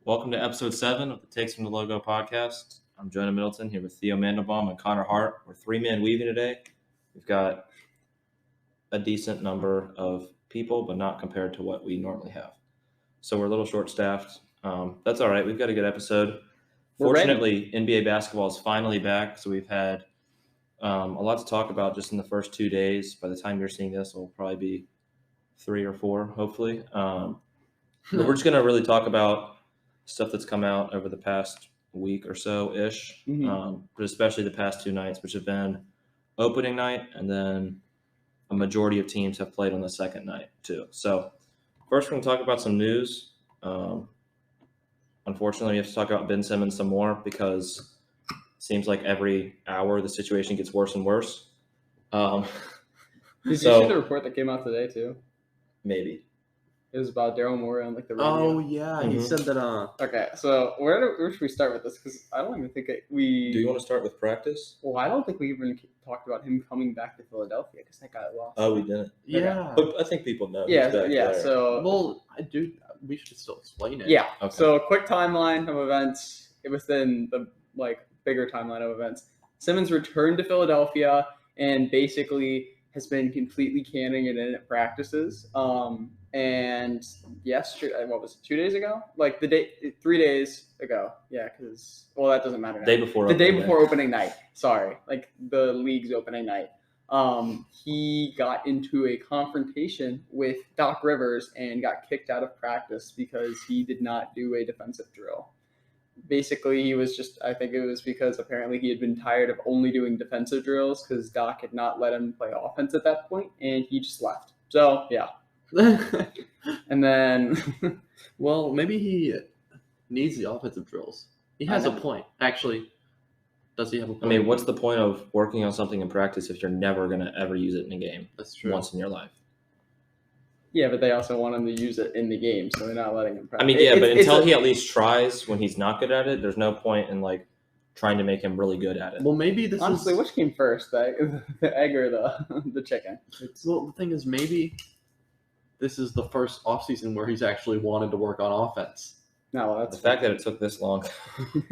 Welcome to episode 7 of the Takes from the Logo podcast. I'm Jonah Middleton here with Theo Mandelbaum and Connor Hart. We're three-man weaving today. We've got a decent number of people, but not compared to what we normally have. So we're a little short-staffed. That's all right. We've got a good episode. Fortunately, NBA basketball is finally back, so we've had a lot to talk about just in the first 2 days. By the time you're seeing this, it'll probably be 3 or 4, hopefully. But we're just going to really talk about stuff that's come out over the past week or so-ish, but especially the past 2 nights, which have been opening night, and then a majority of teams have played on the second night too. So first we're going to talk about some news. Unfortunately, we have to talk about Ben Simmons some more because it seems like every hour the situation gets worse and worse. Did you see the report that came out today too? Maybe. It was about Daryl Morey on the radio. Oh yeah, he said that. Okay, so where should we start with this? Because I don't even think we. Do you want to start with practice? Well, I don't think we even talked about him coming back to Philadelphia because that got lost. Oh, we didn't. Yeah, but I think people know. Yeah, he's back yeah. there. So we should still explain it. Yeah. Okay. So a quick timeline of events. It was then the bigger timeline of events. Simmons returned to Philadelphia and basically has been completely canning it in at practices. And yesterday, what was it, 2 days ago? 3 days ago. Yeah, because, that doesn't matter now. The day before opening night. Sorry, the league's opening night. He got into a confrontation with Doc Rivers and got kicked out of practice because he did not do a defensive drill. Basically, he was I think it was because apparently he had been tired of only doing defensive drills because Doc had not let him play offense at that point, and he just left. So, yeah. And then, well, maybe he needs the offensive drills. He has a point. Actually, does he have a point? I mean, what's the point of working on something in practice if you're never going to ever use it in a game? That's true. Once in your life. Yeah, but they also want him to use it in the game, so they're not letting him practice. I mean, yeah, but until he at least tries when he's not good at it, there's no point in trying to make him really good at it. Well, maybe honestly, which came first, the egg or the chicken? Well, the thing is, maybe this is the first offseason where he's actually wanted to work on offense. No, that's the fact that it took this long.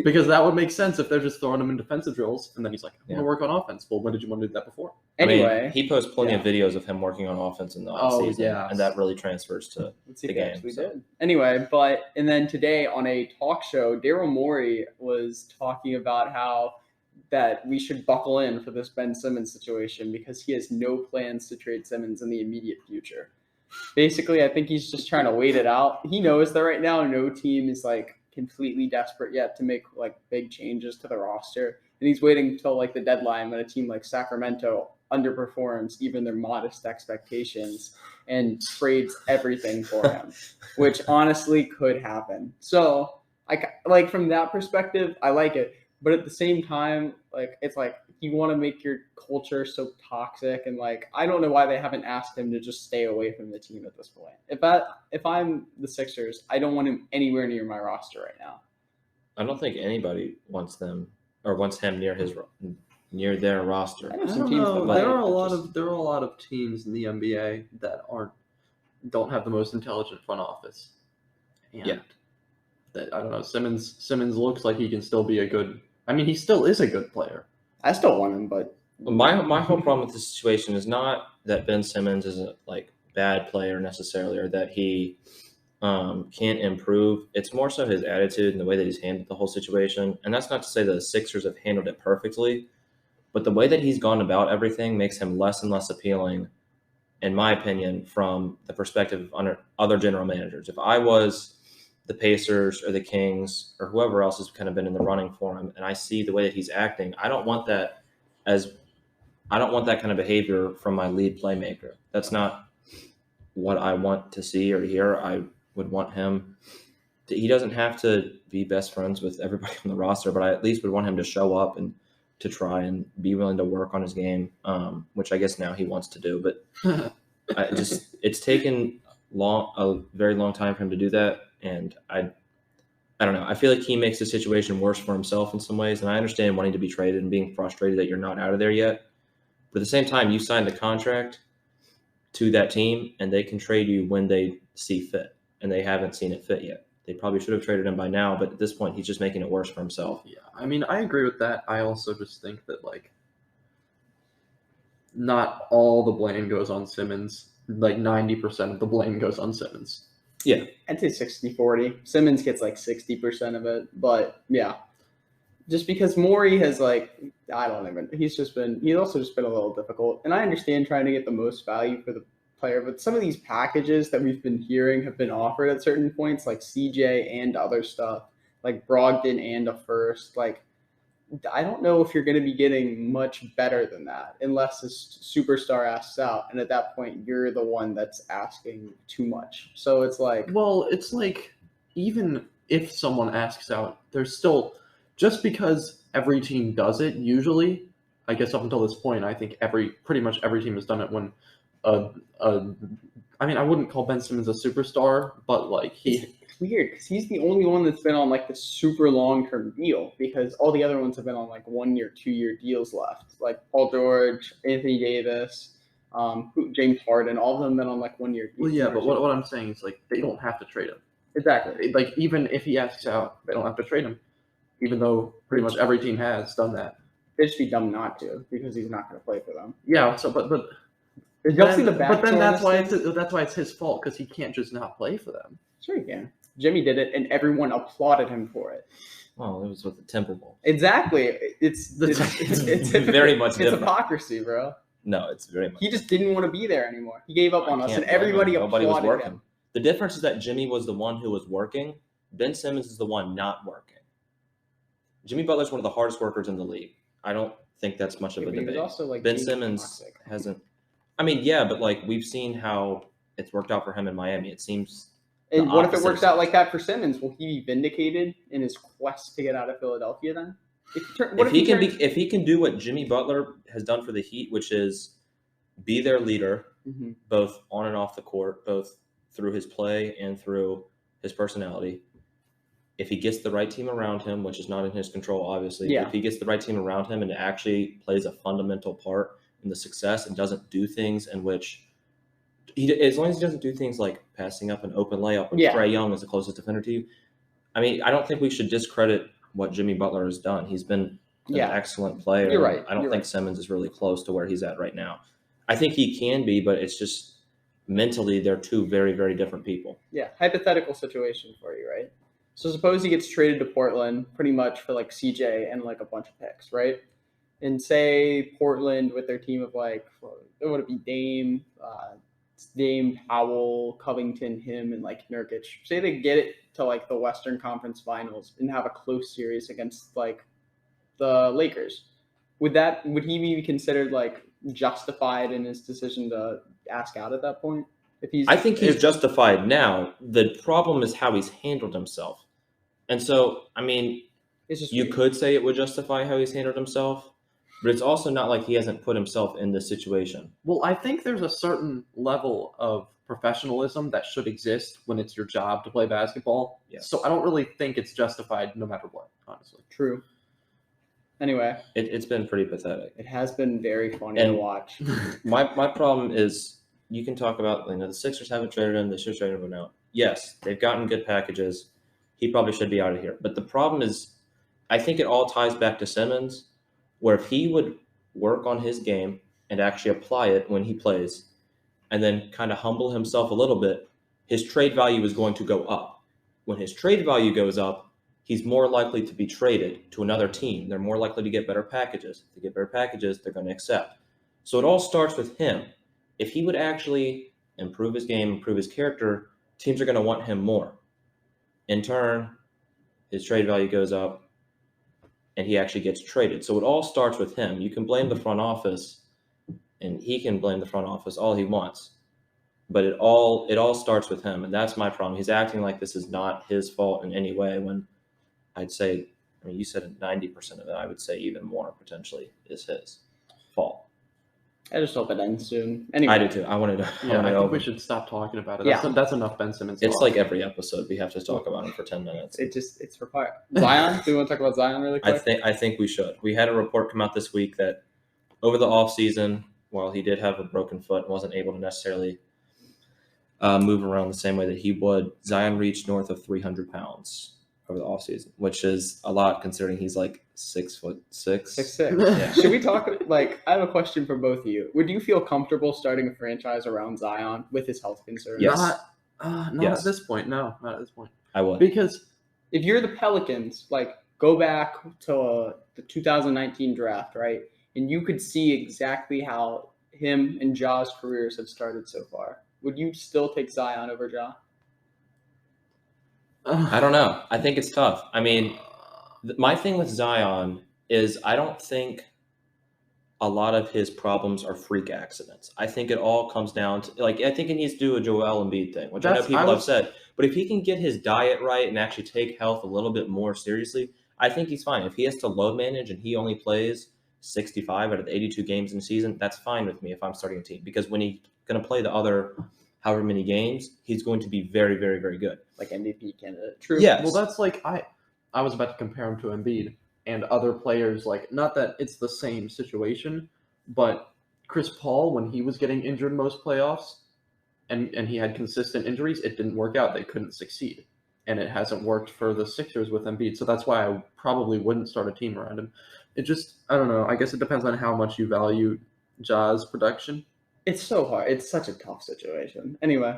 Because that would make sense if they're just throwing him in defensive drills, and then he's like, I'm going to work on offense. Well, when did you want to do that before? Anyway. I mean, he posts plenty of videos of him working on offense in the offseason, and that really transfers to the game. Did. Anyway, and then today on a talk show, Daryl Morey was talking about how that we should buckle in for this Ben Simmons situation because he has no plans to trade Simmons in the immediate future. Basically, I think he's just trying to wait it out. He knows that right now no team is completely desperate yet to make big changes to the roster. And he's waiting until the deadline when a team like Sacramento underperforms even their modest expectations and trades everything for him, which honestly could happen. So from that perspective, I like it. But at the same time, it's you want to make your culture so toxic, and I don't know why they haven't asked him to just stay away from the team at this point. If I'm the Sixers, I don't want him anywhere near my roster right now. I don't think anybody wants him near their roster. I don't know. There are a lot of teams in the NBA that don't have the most intelligent front office. And that, I don't know. Simmons looks like he can still be a good. I mean, he still is a good player. I still want him, but my whole problem with this situation is not that Ben Simmons is a bad player necessarily, or that he can't improve. It's more so his attitude and the way that he's handled the whole situation. And that's not to say that the Sixers have handled it perfectly, but the way that he's gone about everything makes him less and less appealing, in my opinion, from the perspective of other general managers. If I was the Pacers or the Kings or whoever else has kind of been in the running for him, and I see the way that he's acting, I don't want that kind of behavior from my lead playmaker. That's not what I want to see or hear. I would want him to, he doesn't have to be best friends with everybody on the roster, but I at least would want him to show up and to try and be willing to work on his game, which I guess now he wants to do. But it's taken a very long time for him to do that. And I don't know. I feel like he makes the situation worse for himself in some ways. And I understand wanting to be traded and being frustrated that you're not out of there yet. But at the same time, you signed a contract to that team, and they can trade you when they see fit. And they haven't seen it fit yet. They probably should have traded him by now, but at this point, he's just making it worse for himself. Yeah, I mean, I agree with that. I also just think that, like, not all the blame goes on Simmons. Like, 90% of the blame goes on Simmons. Yeah. I'd say 60-40. Simmons gets like 60% of it, but yeah. Just because Morey has he's also just been a little difficult. And I understand trying to get the most value for the player, but some of these packages that we've been hearing have been offered at certain points, like CJ and other stuff, like Brogdon and a first. Like, I don't know if you're going to be getting much better than that unless this superstar asks out. And at that point, you're the one that's asking too much. So it's like... Well, it's like, even if someone asks out, there's still... Just because every team does it, usually, I guess up until this point, I think pretty much every team has done it when... I mean, I wouldn't call Ben Simmons a superstar, but like It's weird because he's the only one that's been on like the super long-term deal, because all the other ones have been on like 1 year, 2 year deals left. Like Paul George, Anthony Davis, James Harden, all of them been on like 1 year deals. Well, yeah, but what I'm saying is, like, they don't have to trade him. Exactly. Like, even if he asks out, they don't have to trade him, even though pretty much every team has done that. It'd just be dumb not to, because he's not going to play for them. Yeah. So, but then that's why it's his fault, because he can't just not play for them. Sure he can. Jimmy did it, and everyone applauded him for it. Well, it was with the Timberwolves. Exactly. It's very much different. It's hypocrisy, bro. No, it's very much. He just didn't want to be there anymore. He gave up on us, and everybody applauded was working. him. The difference is that Jimmy was the one who was working. Ben Simmons is the one not working. Jimmy Butler's one of the hardest workers in the league. I don't think that's much of a debate. Also, like, Ben Simmons hasn't. I mean, yeah, but like we've seen how it's worked out for him in Miami. It seems. And what if it works out like that for Simmons? Will he be vindicated in his quest to get out of Philadelphia then? If he can do what Jimmy Butler has done for the Heat, which is be their leader, both on and off the court, both through his play and through his personality. If he gets the right team around him, which is not in his control, obviously, if he gets the right team around him and actually plays a fundamental part in the success and doesn't do things in which as long as he doesn't do things like passing up an open layup when Trae Young is the closest defender to you. I mean, I don't think we should discredit what Jimmy Butler has done. He's been an excellent player. You're right. I don't think Simmons is really close to where he's at right now. I think he can be, but it's just mentally they're two very, very different people. Yeah, hypothetical situation for you, right? So suppose he gets traded to Portland pretty much for like CJ and like a bunch of picks, right? And say Portland with their team of like, what would it be, Dame, Powell, Covington, him, and like Nurkic. Say they get it to like the Western Conference Finals and have a close series against like the Lakers. Would he be considered like justified in his decision to ask out at that point? I think he's justified now. The problem is how he's handled himself. And so, I mean, you could say it would justify how he's handled himself, but it's also not like he hasn't put himself in this situation. Well, I think there's a certain level of professionalism that should exist when it's your job to play basketball. Yes. So I don't really think it's justified no matter what, honestly. True. Anyway. It's been pretty pathetic. It has been very funny to watch. My problem is you can talk about, the Sixers haven't traded him. They should trade him now. Yes, they've gotten good packages. He probably should be out of here. But the problem is, I think it all ties back to Simmons, where if he would work on his game and actually apply it when he plays, and then kind of humble himself a little bit, his trade value is going to go up. When his trade value goes up, he's more likely to be traded to another team. They're more likely to get better packages. If they get better packages, they're going to accept. So it all starts with him. If he would actually improve his game, improve his character, teams are going to want him more. In turn, his trade value goes up, and he actually gets traded. So it all starts with him. You can blame the front office, and he can blame the front office all he wants. But it all starts with him, and that's my problem. He's acting like this is not his fault in any way, when I'd say, you said 90% of it, I would say even more potentially is his fault. I just hope it ends soon. Anyway. I do too. I think we should stop talking about it. That's enough Ben Simmons. It's like every episode we have to talk about him for 10 minutes. It's required. Zion? Do we want to talk about Zion really quick? I think we should. We had a report come out this week that over the offseason, while he did have a broken foot and wasn't able to necessarily move around the same way that he would. Zion reached north of 300 pounds over the offseason, which is a lot considering he's like 6'6". 6'6". Yeah. Should we talk? Like, I have a question for both of you. Would you feel comfortable starting a franchise around Zion with his health concerns? Yes. Not Yes. at this point. No, not at this point. I would. Because if you're the Pelicans, like, go back to the 2019 draft, right? And you could see exactly how him and Ja's careers have started so far. Would you still take Zion over Ja? I don't know. I think it's tough. I mean, my thing with Zion is I don't think a lot of his problems are freak accidents. I think it all comes down to, like, I think he needs to do a Joel Embiid thing, which I know people have said. But if he can get his diet right and actually take health a little bit more seriously, I think he's fine. If he has to load manage and he only plays 65 out of the 82 games in the season, that's fine with me if I'm starting a team. Because when he's going to play the other however many games, he's going to be very, very, very good. Like MVP candidate. True. Yes. Well, that's like I was about to compare him to Embiid and other players. Like, not that it's the same situation, but Chris Paul, when he was getting injured most playoffs, and he had consistent injuries, it didn't work out. They couldn't succeed, and it hasn't worked for the Sixers with Embiid. So that's why I probably wouldn't start a team around him. It just, I don't know. I guess it depends on how much you value Ja's production. It's so hard. It's such a tough situation. Anyway,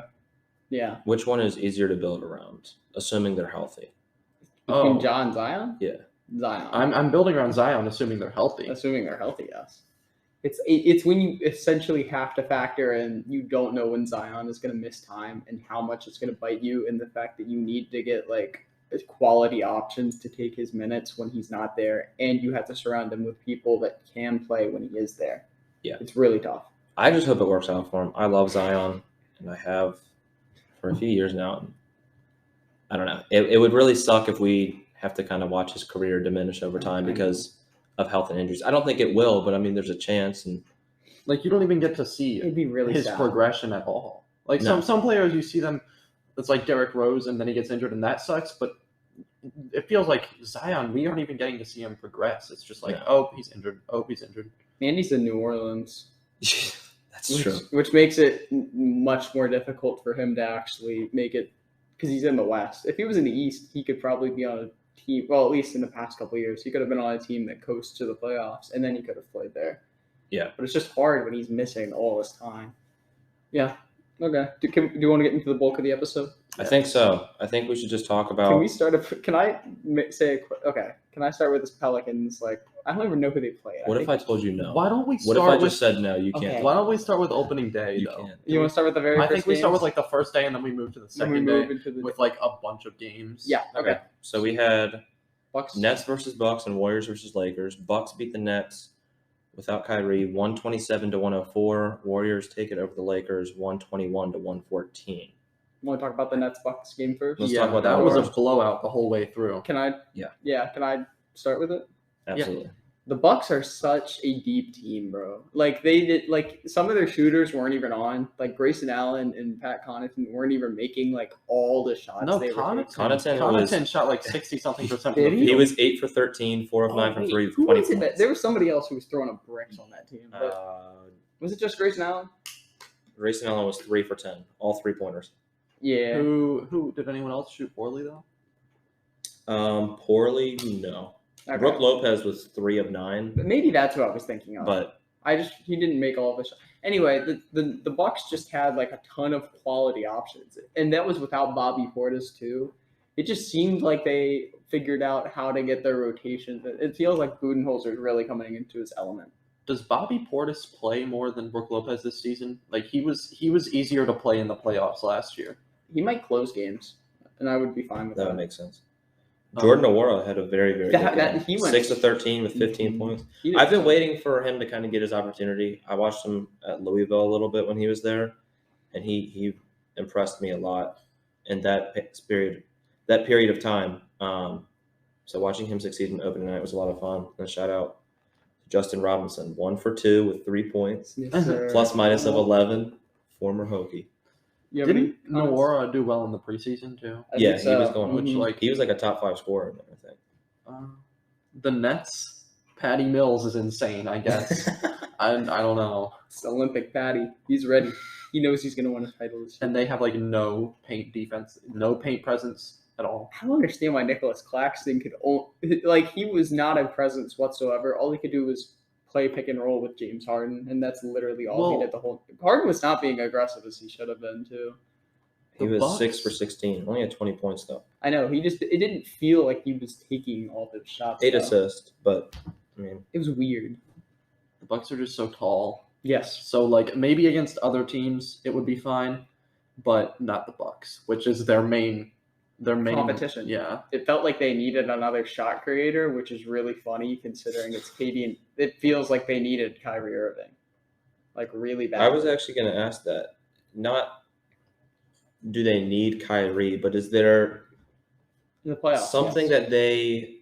yeah. Which one is easier to build around, assuming they're healthy? Between Ja and Zion? Yeah. Zion. I'm building around Zion, assuming they're healthy. Assuming they're healthy, yes. It's when you essentially have to factor in you don't know when Zion is going to miss time and how much it's going to bite you, and the fact that you need to get like quality options to take his minutes when he's not there, and you have to surround him with people that can play when he is there. Yeah. It's really tough. I just hope it works out for him. I love Zion, and I have for a few years now. I don't know. It would really suck if we have to kind of watch his career diminish over time because of health and injuries. I don't think it will, but I mean, there's a chance. And like, you don't even get to see It'd be really his sad. progression at all. Like No. some players, you see them. It's like Derrick Rose, and then he gets injured, and that sucks. But it feels like Zion, we aren't even getting to see him progress. It's just like, No. oh, he's injured. Oh, he's injured. And he's in New Orleans. That's true. Which makes it much more difficult for him to actually make it because he's in the West. If he was in the East, he could probably be on a team. Well, at least in the past couple of years, he could have been on a team that coasts to the playoffs, and then he could have played there. Yeah. But it's just hard when he's missing all this time. Yeah. Okay. Do you want to get into the bulk of the episode? I think so. I think we should just talk about. Can we start? Can I say? Okay. Can I start with this Pelicans? Like, I don't even know who they play. What if I told you no? Why don't we What start if I with? just said no? You can't. Okay. Why don't we start with opening day? You though? can't. You want to start with the very I first think we start games? with like the first day, and then we move to the Then we second move day into the with like a bunch of games. Yeah. Okay. So we had Bucks. Nets versus Bucks and Warriors versus Lakers. Bucks beat the Nets without Kyrie, 127-104. Warriors take it over the Lakers, 121-114. Want to talk about the Nets Bucks game first? Let's yeah, talk about that that was a first. blowout the whole way through. Can I? Yeah. Yeah. Can I start with it? Absolutely. The Bucks are such a deep team, bro. Like they did, like some of their shooters weren't even on. Like Grayson Allen and Pat Connaughton weren't even making like all the shots. No, they were taking. Connaughton shot like 60-something% from Did the he? He field. was 8 for 13, 4 of 9 from Wait, 3 with who 20 was it that points. there was somebody else who was throwing a bricks on that team? But was it just Grayson Allen? Grayson Allen was 3 for 10, all 3-pointers. Yeah. Who did anyone else shoot poorly though? Poorly, no. Okay. Brooke Lopez was 3 of 9, But maybe that's what I was thinking of. but he didn't make all of his shots. Anyway, the Bucks just had like a ton of quality options, and that was without Bobby Portis too. It just seemed like they figured out how to get their rotation. It feels like Budenholzer is really coming into his element. Does Bobby Portis play more than Brooke Lopez this season? Like he was easier to play in the playoffs last year. He might close games, and I would be fine with that that. would make sense. Jordan Nwora had a very, very good game. He went 6 of 13 with 15 points. He did I've been so- waiting for him to kind of get his opportunity. I watched him at Louisville a little bit when he was there, and he impressed me a lot in that period of time. So watching him succeed in opening night was a lot of fun. And shout out to Justin Robinson, 1 for 2 with 3 points, Yes, sir. plus minus of 11, former Hokie. You have any Didn't comments? Nwora do well in the preseason too? I Yeah, think he so. was going. Which, Mhm. like, He was like a top 5 scorer in there, I think. The Nets, Patty Mills is insane. I guess I don't know. It's Olympic Patty. He's ready. He knows he's going to win a title this year. And they have like no paint defense, no paint presence at all. I don't understand why Nicholas Claxton could he was not a presence whatsoever. All he could do was play pick and roll with James Harden, and that's literally all he did the whole. Harden was not being aggressive as he should have been too. He was 6 for 16. Only had 20 points though. I know it didn't feel like he was taking all those shots. 8 assists, but I mean, it was weird. The Bucks are just so tall. Yes. So like maybe against other teams it would be fine, but not the Bucks, which is their main competition. Yeah. It felt like they needed another shot creator, which is really funny considering it's KD, and it feels like they needed Kyrie Irving, like really bad. I was actually going to ask that. Not do they need Kyrie, but is there in the playoffs, something that they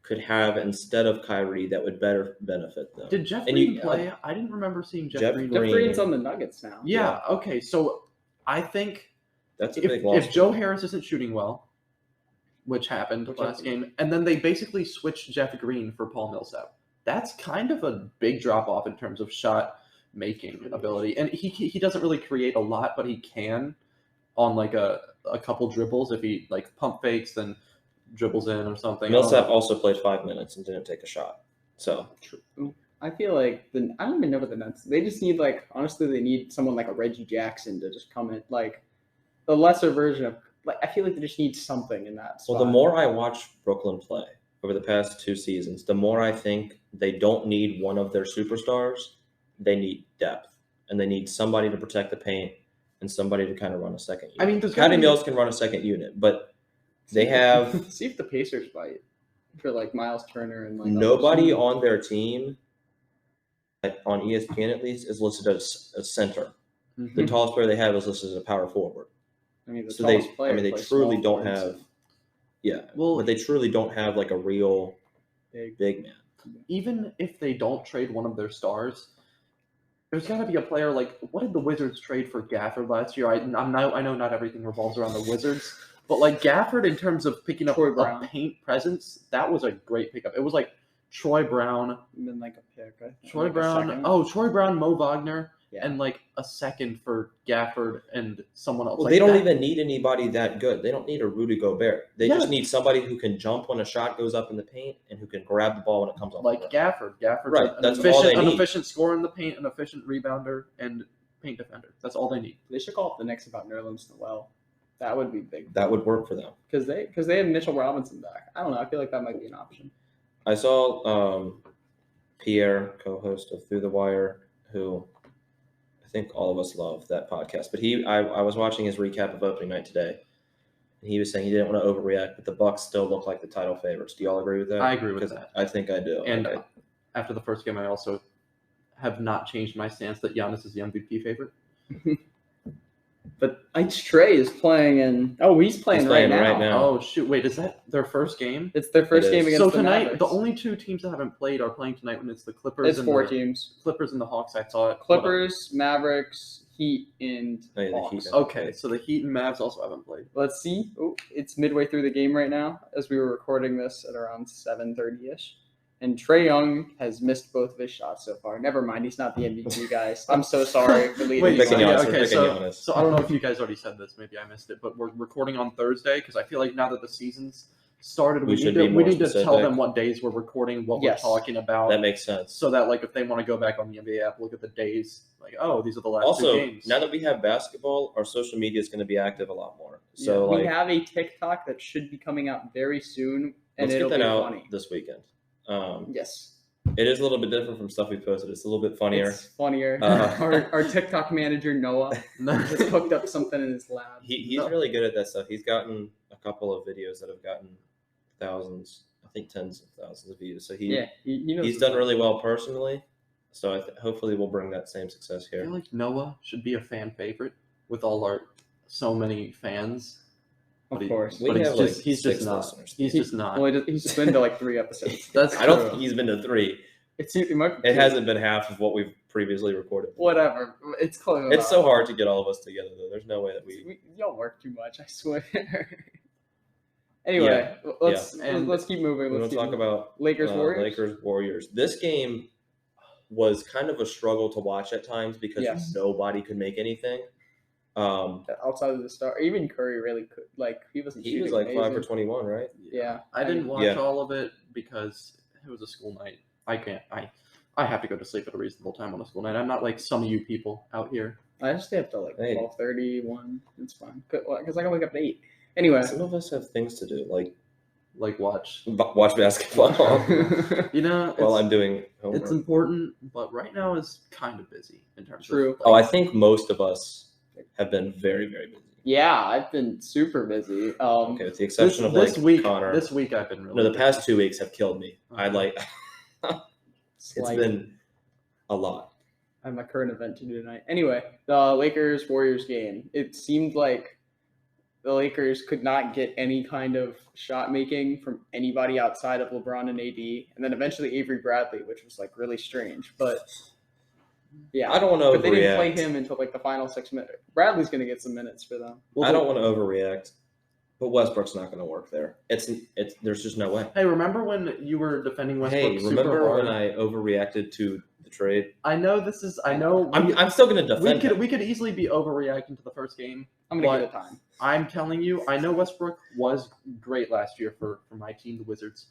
could have instead of Kyrie that would better benefit them? Did Jeff Green play? I didn't remember seeing Jeff Green. Jeff Green's on the Nuggets now. Yeah. Okay. So I think that's a big loss. If Joe Harris isn't shooting well, which happened last game, and then they basically switched Jeff Green for Paul Millsap, that's kind of a big drop off in terms of shot making ability. And he doesn't really create a lot, but he can on like a couple dribbles if he like pump fakes, then dribbles in or something. Millsap also played 5 minutes and didn't take a shot. So I feel like I don't even know what the Nets. They just need honestly they need someone like a Reggie Jackson to just come in, like the lesser version of I feel like they just need something in that spot. Well, the more I watch Brooklyn play over the past 2 seasons, the more I think they don't need one of their superstars. They need depth, and they need somebody to protect the paint and somebody to kind of run a second unit. I mean, Patty Mills can run a second unit, but they have see if the Pacers bite for Miles Turner and nobody on their team, on ESPN at least, is listed as a center. Mm-hmm. The tallest player they have is listed as a power forward. I mean, they truly don't have. Yeah, well, but they truly don't have a real big man. Even if they don't trade one of their stars, there's got to be a player what did the Wizards trade for Gafford last year? I know not everything revolves around the Wizards, but Gafford in terms of picking up a paint presence, that was a great pickup. It was Troy Brown, and then a pick. Troy Brown, Mo Wagner. Yeah. And a second for Gafford and someone else. Well, they don't even need anybody that good. They don't need a Rudy Gobert. They just need somebody who can jump when a shot goes up in the paint and who can grab the ball when it comes off. Gafford. Gafford's right. That's all they need. An efficient scorer in the paint, an efficient rebounder, and paint defender. That's all they need. They should call up the Knicks about Nerlens Noel. That would be big. That would work for them because they have Mitchell Robinson back. I don't know. I feel like that might be an option. I saw Pierre, co-host of Through the Wire, who I think all of us love that podcast. But I was watching his recap of opening night today, and he was saying he didn't want to overreact, but the Bucks still look like the title favorites. Do y'all agree with that? I agree with that. I think I do. And after the first game, I also have not changed my stance that Giannis is the MVP favorite. But Trey is playing in. Oh, he's playing right now. Oh shoot! Wait, is that their first game? It's their first game against. So the tonight, Mavericks. the only 2 teams that haven't played are playing tonight. When it's the Clippers. It's 4 teams. Clippers and the Hawks. I saw it. Clippers, Mavericks, Heat, and Hawks. Okay, so the Heat and Mavs also haven't played. Let's see. Oh, it's midway through the game right now, as we were recording this at around 7:30ish. And Trae Young has missed both of his shots so far. Never mind, he's not the MVP, guys. I'm so sorry for leaving. So I don't know if you guys already said this. Maybe I missed it. But we're recording on Thursday because I feel like now that the season's started, we need to tell them what days we're recording, what we're talking about. That makes sense. So that if they want to go back on the NBA app, look at the days. These are the last 2 games. Also, now that we have basketball, our social media is going to be active a lot more. So we have a TikTok that should be coming out very soon, and it'll be out funny this weekend. Yes. It is a little bit different from stuff we posted. It's a little bit funnier. It's funnier. Our TikTok manager, Noah, just hooked up something in his lab. He's really good at that stuff. He's gotten a couple of videos that have gotten thousands, I think tens of thousands of views. So he's done really well personally. So hopefully we'll bring that same success here. I feel like Noah should be a fan favorite with all our so many fans. Of course. He's just not. Well, he's just been to 3 episodes. I don't think he's been to 3. It hasn't been half of what we've previously recorded. Whatever. It's close. It's so hard to get all of us together, though. There's no way that y'all work too much, I swear. Anyway, let's keep moving. We'll talk about Lakers Warriors. Lakers Warriors. This game was kind of a struggle to watch at times because Yes. nobody could make anything. Outside of the star, even Curry really could. Like he wasn't. He was shooting like 5 for amazing. 21, right? Yeah. I didn't watch Yeah. all of it because it was a school night. I have to go to sleep at a reasonable time on a school night. I'm not like some of you people out here. I just stay up till like Hey. 12:30, 1. It's fine because I can wake up at 8. Anyway. Some of us have things to do, like watch. watch basketball You know, while I'm doing homework. it's important, but right now is kind of busy in terms True. of. Oh, I think most of us have been very, very busy. Yeah, I've been super busy. Okay, with the exception of this like week, Connor. This week I've been really. No, the past 2 weeks have killed me. I Okay. like. It's been a lot. I have my current event to do tonight. Anyway, the Lakers-Warriors game. It seemed like the Lakers could not get any kind of shot making from anybody outside of LeBron and AD, and then eventually Avery Bradley, which was like really strange. But yeah, I don't want to overreact. But they didn't play him until like the final 6 minutes. Bradley's going to get some minutes for them. I don't want to overreact, but Westbrook's not going to work there. It's there's just no way. Hey, remember when you were defending Westbrook? Hey, super remember hard? when I overreacted to the trade? I know this is. I know. I'm still going to defend him. We could easily be overreacting to the first game. I'm going to give it time. I'm telling you, I know Westbrook was great last year for my team, the Wizards,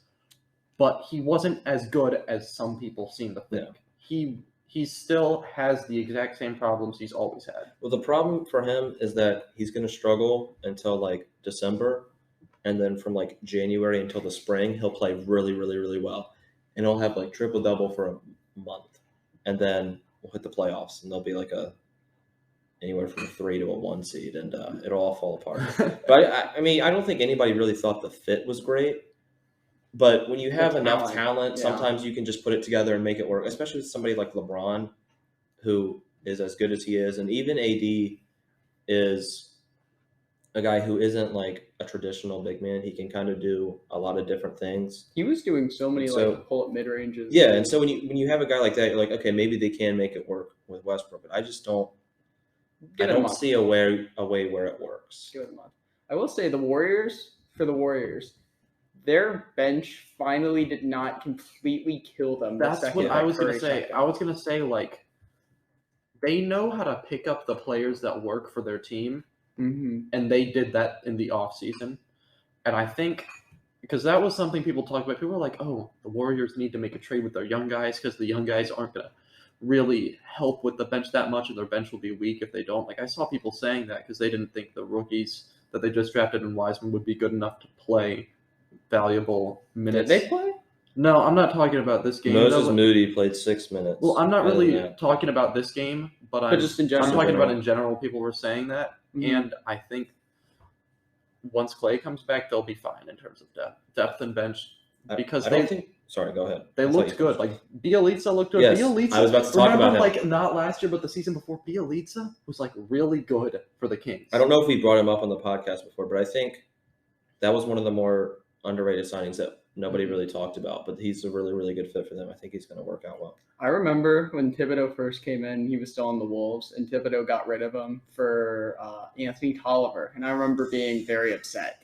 but he wasn't as good as some people seem to think. Yeah. He still has the exact same problems he's always had. Well, the problem for him is that he's going to struggle until like December, and then from like January until the spring, he'll play really, really, really well, and he'll have like triple-double for a month, and then we'll hit the playoffs, and they'll be like anywhere from a 3 to a 1 seed, and it'll all fall apart. But I mean, I don't think anybody really thought the fit was great. But when you have enough talent, sometimes you can just put it together and make it work, especially with somebody like LeBron, who is as good as he is. And even AD is a guy who isn't like a traditional big man. He can kind of do a lot of different things. He was doing so many like pull-up mid-ranges. Yeah, and so when you have a guy like that, you're like, okay, maybe they can make it work with Westbrook. But I just don't see a way where it works. Give it a month. I will say the Warriors, their bench finally did not completely kill them. That's what I was going to say. I was going to say, like, they know how to pick up the players that work for their team, and they did that in the offseason. And I think, because that was something people talked about, people were like, oh, the Warriors need to make a trade with their young guys because the young guys aren't going to really help with the bench that much, and their bench will be weak if they don't. Like, I saw people saying that because they didn't think the rookies that they just drafted in Wiseman would be good enough to play valuable minutes. Did they play? No, I'm not talking about this game. Moses Moody played 6 minutes. Well, I'm not really talking about this game, but just in general. I'm talking about in general. People were saying that, and I think once Clay comes back, they'll be fine in terms of depth and bench because Sorry, go ahead. They looked good. Like Bielitsa looked good. Yes, Bielitsa, I was about to talk about him. Like not last year, but the season before, Bielitsa was like really good for the Kings. I don't know if we brought him up on the podcast before, but I think that was one of the more underrated signings that nobody really talked about. But he's a really, really good fit for them. I think he's going to work out well. I remember when Thibodeau first came in, he was still on the Wolves, and Thibodeau got rid of him for Anthony Tolliver, and I remember being very upset.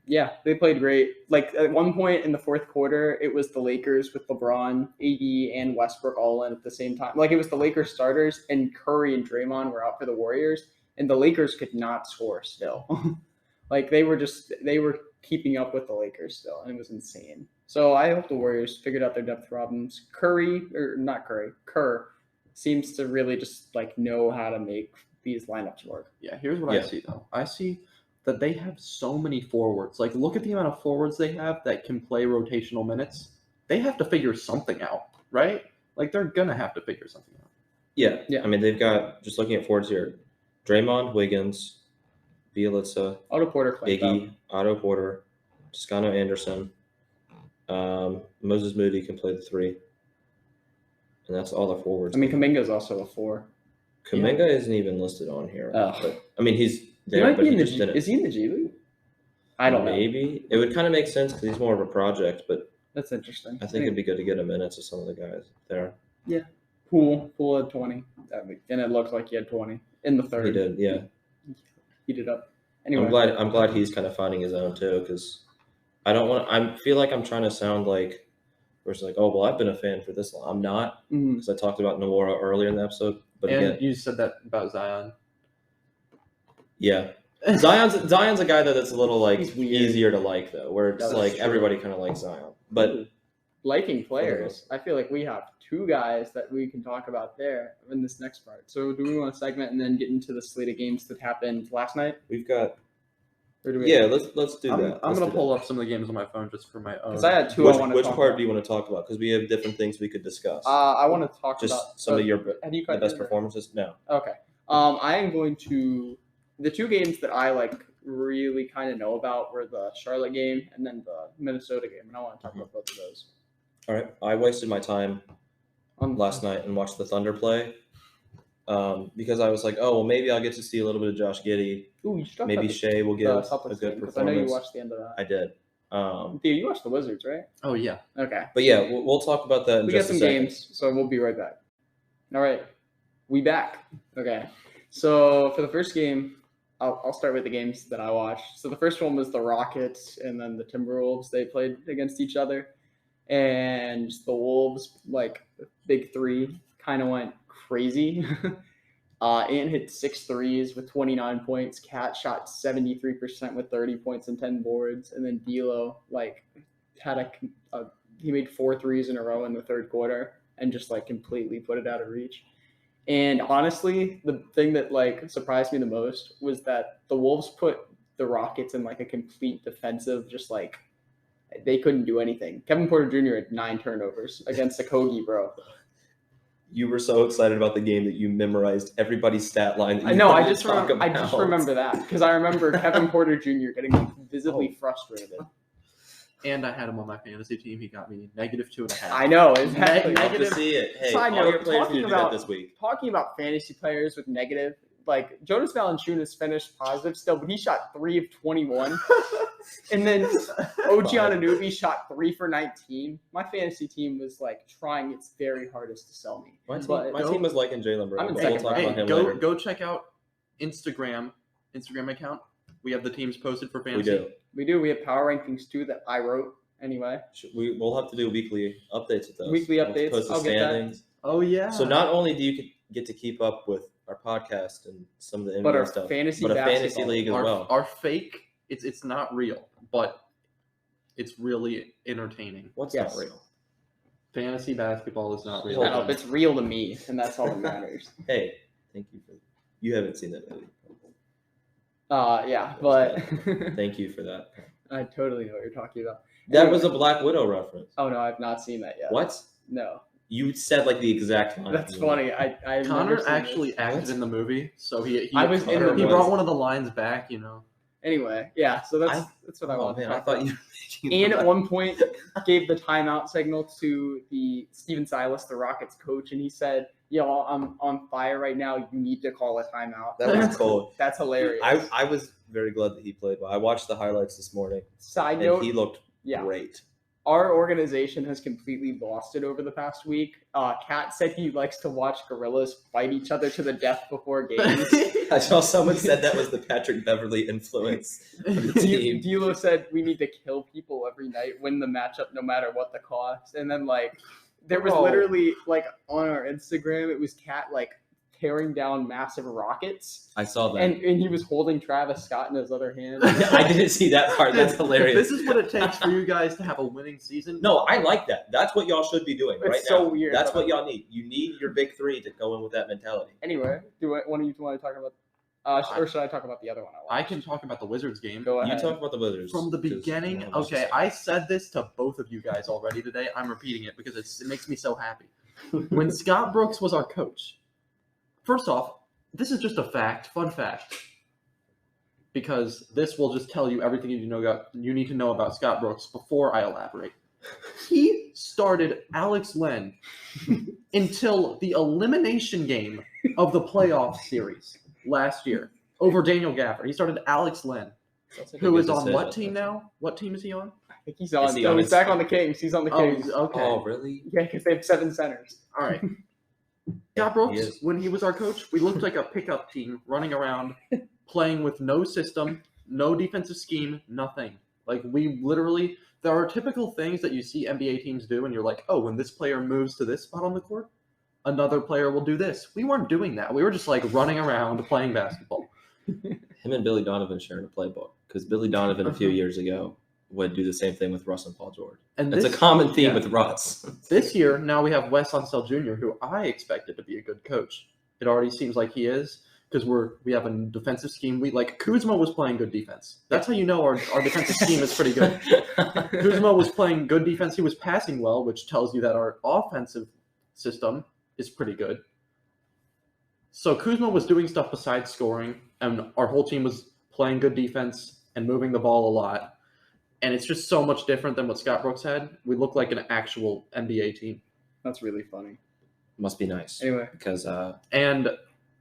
Yeah, they played great. Like at one point in the fourth quarter, it was the Lakers with LeBron, AD, and Westbrook all in at the same time. Like it was the Lakers starters, and Curry and Draymond were out for the Warriors, and the Lakers could not score still. Like they were keeping up with the Lakers still, and it was insane. So I hope the Warriors figured out their depth problems. Kerr seems to really just like know how to make these lineups work. Yeah, here's what I see though. I see that they have so many forwards. Like, look at the amount of forwards they have that can play rotational minutes. They have to figure something out, right? Like, they're going to have to figure something out. Yeah. I mean, they've got, just looking at forwards here, Draymond, Wiggins, Bielitsa, Otto Porter, Iggy, Otto Porter, Toscano Anderson, Moses Moody can play the 3. And that's all the forwards. I mean, Kuminga's also a 4. Kuminga isn't even listed on here. Oh. But, I mean, he's there, he might but be he in the just didn't. Is he in the G League? I don't know. Maybe. It would kind of make sense because he's more of a project, but That's interesting. I think it'd be good to get a minute to some of the guys there. Yeah. Poole had 20. And it looked like he had 20 in the third. He did, yeah. He did up. Anyway. I'm glad he's kind of finding his own too, because I feel like I'm trying to sound like Versus like, oh, well, I've been a fan for this long. I'm not, because I talked about Nawara earlier in the episode. But and again, you said that about Zion. Yeah. Zion's a guy that's a little like He's weird. easier to like though, where it's That's like true. everybody kind of likes Zion. But liking players, I feel like we have two guys that we can talk about there in this next part. So do we want to segment and then get into the slate of games that happened last night? we've got Or do we? let's do that. I'm Let's gonna do pull that. up some of the games on my phone just for my own. Because I had two I want to Which talk part about. do you want to talk about? Because we have different things we could discuss. I want to talk Just about some of your have you the cut best your- performances. No. Okay. I am going to the two games that I like really kind of know about were the Charlotte game and then the Minnesota game, and I want to talk about both of those. All right. I wasted my time last night and watched the Thunder play. Because I was like, oh well, maybe I'll get to see a little bit of Josh Giddey. Ooh, you should talk Maybe about Shea will the give a Celtics good game, because I know you performance. watched the end of that. I did. Theo, you watched the Wizards, right? Oh yeah. Okay. But yeah, we'll talk about that in We got just some a second. games, so we'll be right back. All right, we back. Okay, so for the first game, I'll start with the games that I watched. So the first one was the Rockets and then the Timberwolves. They played against each other, and the Wolves, like big three, kind of went crazy. Ant hit 6 threes with 29 points. Cat shot 73% with 30 points and 10 boards, and then D'Lo had he made 4 threes in a row in the third quarter and just like completely put it out of reach. And honestly, the thing that like surprised me the most was that the Wolves put the Rockets in like a complete defensive, just like they couldn't do anything. Kevin Porter Jr. had 9 turnovers against Okogie, bro. You were so excited about the game that you memorized everybody's stat line. I know. I just remember that because I remember Kevin Porter Jr. getting like, visibly frustrated. And I had him on my fantasy team. He got me -2.5. I know exactly. Love to see it. Hey, Side all note, your players talking need to do about- that this week. Talking about fantasy players with negative, like Jonas Valanciunas finished positive still, but he shot 3 of 21, and then OG Anunoby shot 3 for 19. My fantasy team was like trying its very hardest to sell me. My But- team was liking Jalen I'm Brown. in We'll second talk round. about Hey, him go later. go check out Instagram account. We have the teams posted for We fantasy. do. We do. We have power rankings too that I wrote anyway. We'll have to do weekly updates with those. Weekly We'll updates. post the I'll get that. standings. Oh yeah. So not only do you get to keep up with our podcast and some of the But NBA our stuff, fantasy but a fantasy basketball- league as our, well. our fake, it's not real, but it's really entertaining. What's Yes. not real? Fantasy basketball is not real. I know, but it's real to me, and that's all that matters. Hey, thank you for. You haven't seen that movie. Yeah, but Thank you for that. I totally know what you're talking about. That was a Black Widow reference. Oh no, I've not seen that yet. What? No, You said like the exact line. that's funny. I've Connor never seen actually this. acted in the movie, so he I was in the he movie. brought one of the lines back, you know. Anyway, yeah. So that's what I Oh want. man, I thought you. were making And that. at one point, gave the timeout signal to the Steven Silas, the Rockets coach, and he said, "Yo, I'm on fire right now. You need to call a timeout." That was cold. That's hilarious. I was very glad that he played well. I watched the highlights this morning, Side and note, he looked yeah. great. Our organization has completely lost it over the past week. Kat said he likes to watch gorillas fight each other to the death before games. I saw someone said that was the Patrick Beverly influence of the team. D'Lo said we need to kill people every night, win the matchup no matter what the cost. And then like there was Bro. literally like on our Instagram, it was Kat like tearing down massive rockets, I saw that. and he was holding Travis Scott in his other hand. I didn't see that part. That's hilarious. This is what it takes for you guys to have a winning season. No, I like that. That's what y'all should be doing It's right so now. weird, That's but- what y'all need. You need your big three to go in with that mentality. Anyway, one of you want to talk about, or should I talk about the other one? I can talk about the Wizards game. Go ahead. You talk about the Wizards. From the 'cause beginning, none of us okay, is- I said this to both of you guys already today. I'm repeating it because it makes me so happy. When Scott Brooks was our coach, first off, this is just a fact, fun fact, because this will just tell you everything you need to know about Scott Brooks before I elaborate. He started Alex Len until the elimination game of the playoff series last year over Daniel Gafford. He started Alex Len, Sounds like a who good is on what decision. team now? What team is he on? I think he's on. Is he No, on he's his- back on the Kings. He's on the Kings. Okay. Oh, really? Yeah, because they have 7 centers. All right. Scott He Brooks, is. when he was our coach, we looked like a pickup team running around, playing with no system, no defensive scheme, nothing. Like we literally, there are typical things that you see NBA teams do, and you're like, oh, when this player moves to this spot on the court, another player will do this. We weren't doing that. We were just like running around playing basketball. Him and Billy Donovan sharing a playbook because Billy Donovan a few years ago would do the same thing with Russ and Paul George. And it's a common theme with Russ. This year, now we have Wes Unseld Jr., who I expected to be a good coach. It already seems like he is because we have a defensive scheme. Kuzma was playing good defense. That's how you know our defensive scheme is pretty good. Kuzma was playing good defense. He was passing well, which tells you that our offensive system is pretty good. So Kuzma was doing stuff besides scoring, and our whole team was playing good defense and moving the ball a lot. And it's just so much different than what Scott Brooks had. We look like an actual NBA team. That's really funny. Must be nice. Anyway, because and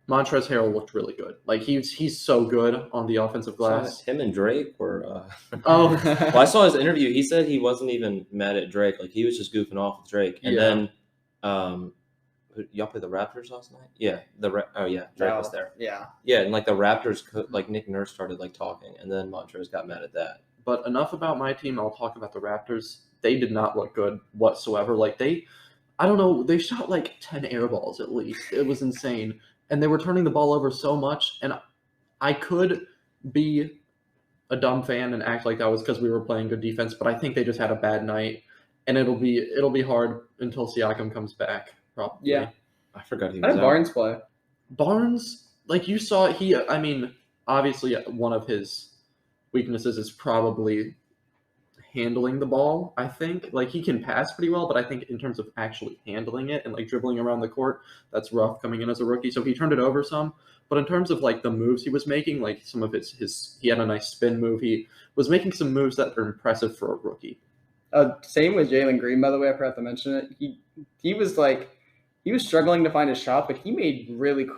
Montrezl Harrell looked really good. Like he's so good on the offensive glass. Him and Drake were. Well, I saw his interview. He said he wasn't even mad at Drake. Like he was just goofing off with Drake. And then, y'all play the Raptors last night? Yeah. Drake was there. Yeah. Yeah, and the Raptors, Nick Nurse started talking, and then Montrezl got mad at that. But enough about my team. I'll talk about the Raptors. They did not look good whatsoever. I don't know. They shot 10 air balls at least. It was insane. And they were turning the ball over so much. And I could be a dumb fan and act like that was because we were playing good defense. But I think they just had a bad night. And it'll be hard until Siakam comes back, probably. Yeah. I forgot he was How did Barnes play? Barnes, you saw, obviously one of his weaknesses is probably handling the ball, I think. He can pass pretty well, but I think in terms of actually handling it and dribbling around the court, that's rough coming in as a rookie. So he turned it over some. But in terms of the moves he was making, some of he had a nice spin move. He was making some moves that are impressive for a rookie. Same with Jalen Green, by the way. I forgot to mention it. He was he was struggling to find a shot, but he made really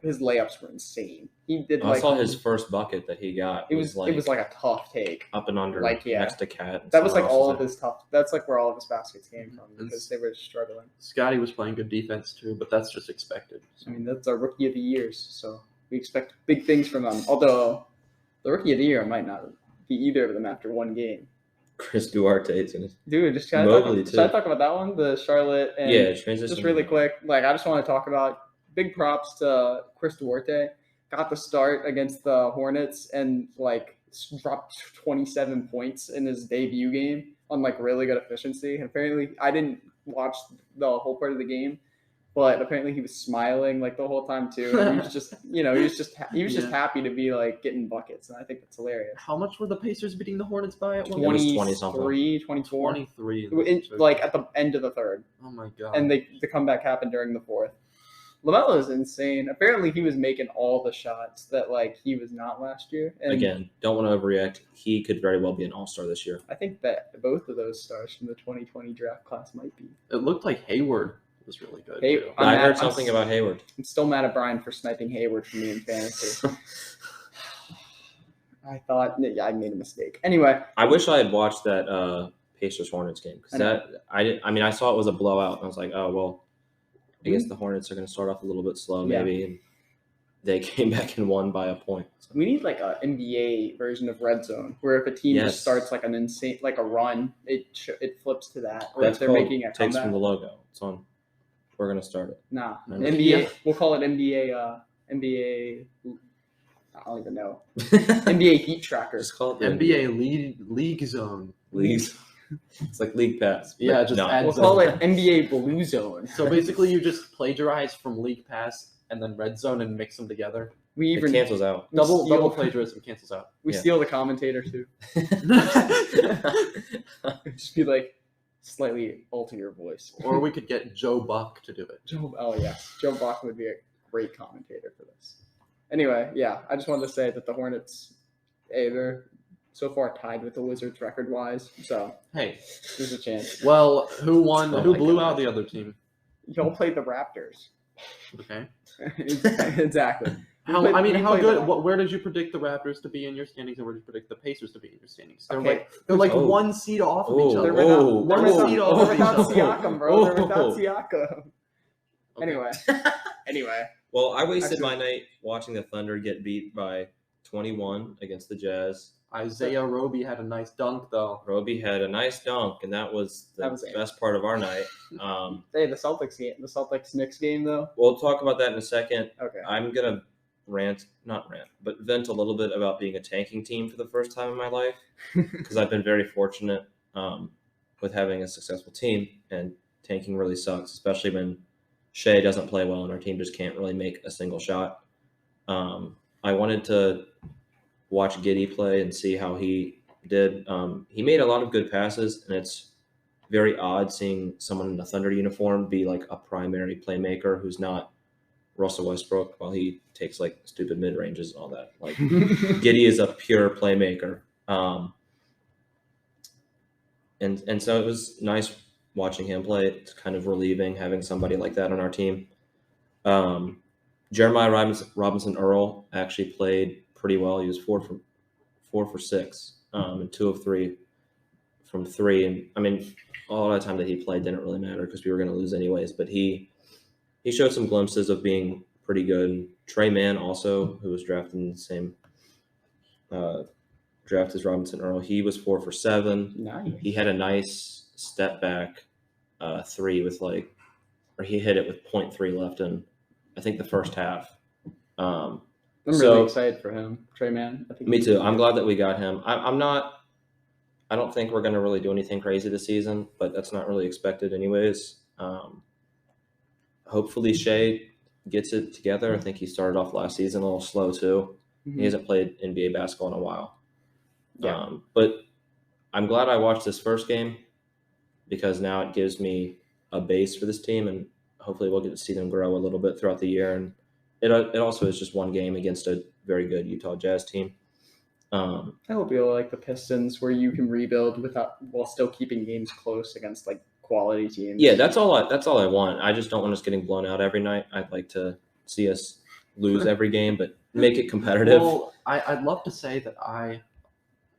his layups were insane. He did. I saw his first bucket that he got. It was a tough take, up and under, next to Cat. That was all of his tough. That's where all of his baskets came from because they were struggling. Scotty was playing good defense too, but that's just expected. So. That's our rookie of the years, so we expect big things from them. Although the rookie of the year might not be either of them after one game. Chris Duarte's in it. Dude, should I talk about that one? The Charlotte and transition. Just really quick. I just want to talk about big props to Chris Duarte. Got the start against the Hornets and dropped 27 points in his debut game on really good efficiency. And apparently I didn't watch the whole part of the game, but apparently he was smiling the whole time too. And he was just, he was just happy to be getting buckets, and I think that's hilarious. How much were the Pacers beating the Hornets by at 23, 24. 23. At the end of the third. Oh my god! And the comeback happened during the fourth. LaMelo is insane. Apparently, he was making all the shots that he was not last year. And again, don't want to overreact. He could very well be an all-star this year. I think that both of those stars from the 2020 draft class might be. It looked like Hayward was really good. I heard something about Hayward. I'm still mad at Brian for sniping Hayward from me in fantasy. I thought I made a mistake. Anyway, I wish I had watched that Pacers Hornets game because I saw it was a blowout and I was like, oh well, I guess the Hornets are going to start off a little bit slow maybe, and they came back and won by a point. So. We need an NBA version of Red Zone where if a team just starts an insane a run, it flips to that. Or that's if they're making a takes comeback. From the logo. It's on. We're gonna start it. Nah, NBA. We'll call it NBA. NBA. I don't even know. NBA Heat Tracker. Just call it NBA League Zone. Leagues. It's like League Pass. Yeah, just add we'll call it NBA Blue Zone. So basically, you just plagiarize from League Pass and then Red Zone and mix them together. It cancels out. Double plagiarism cancels out. We steal the commentator too. Just be slightly alter your voice. Or we could get Joe Buck to do it. Oh yes, Joe Buck would be a great commentator for this. Anyway, I just wanted to say that the Hornets, they're so far tied with the Wizards record-wise. So hey, there's a chance. Well, who won? Who blew out the other team? Y'all played the Raptors. Okay. Exactly. How good? Where did you predict the Raptors to be in your standings, and where did you predict the Pacers to be in your standings? They're one seed off of each other. One seed off of each other. Siakam, bro. They're without Siakam. Okay. Anyway. Well, I wasted my night watching the Thunder get beat by 21 against the Jazz. Isaiah Roby had a nice dunk, though. Roby had a nice dunk, and that was the best part of our night. Hey, the Celtics-Knicks game, though. We'll talk about that in a second. Okay. I'm going to vent a little bit about being a tanking team for the first time in my life, because I've been very fortunate with having a successful team, and tanking really sucks, especially when Shea doesn't play well and our team just can't really make a single shot. I wanted to watch Giddey play and see how he did. He made a lot of good passes, and it's very odd seeing someone in a Thunder uniform be like a primary playmaker who's not Russell Westbrook while he takes like stupid mid ranges and all that. Like Giddey is a pure playmaker. And so it was nice watching him play. It's kind of relieving having somebody like that on our team. Jeremiah Robinson Earl actually played pretty well. He was 4 for 6, and 2 of 3 from 3. And I mean, a lot of the time that he played didn't really matter because we were going to lose anyways. But he showed some glimpses of being pretty good. Trey Mann also, who was drafted in the same draft as Robinson Earl, he was 4 for 7. Nice. He had a nice step back 3 with he hit it with 0.3 left in, I think, the first half. I'm really excited for him, Trey Mann. Me too. I'm glad that we got him. I don't think we're going to really do anything crazy this season, but that's not really expected anyways. Hopefully Shea gets it together. I think he started off last season a little slow too. Mm-hmm. He hasn't played NBA basketball in a while. Yeah. But I'm glad I watched this first game because now it gives me a base for this team, and hopefully we'll get to see them grow a little bit throughout the year. And it also is just one game against a very good Utah Jazz team. I hope you'll like the Pistons, where you can rebuild while still keeping games close against like quality teams. Yeah, that's all I want. I just don't want us getting blown out every night. I'd like to see us lose every game, but make it competitive. Well, I'd love to say that I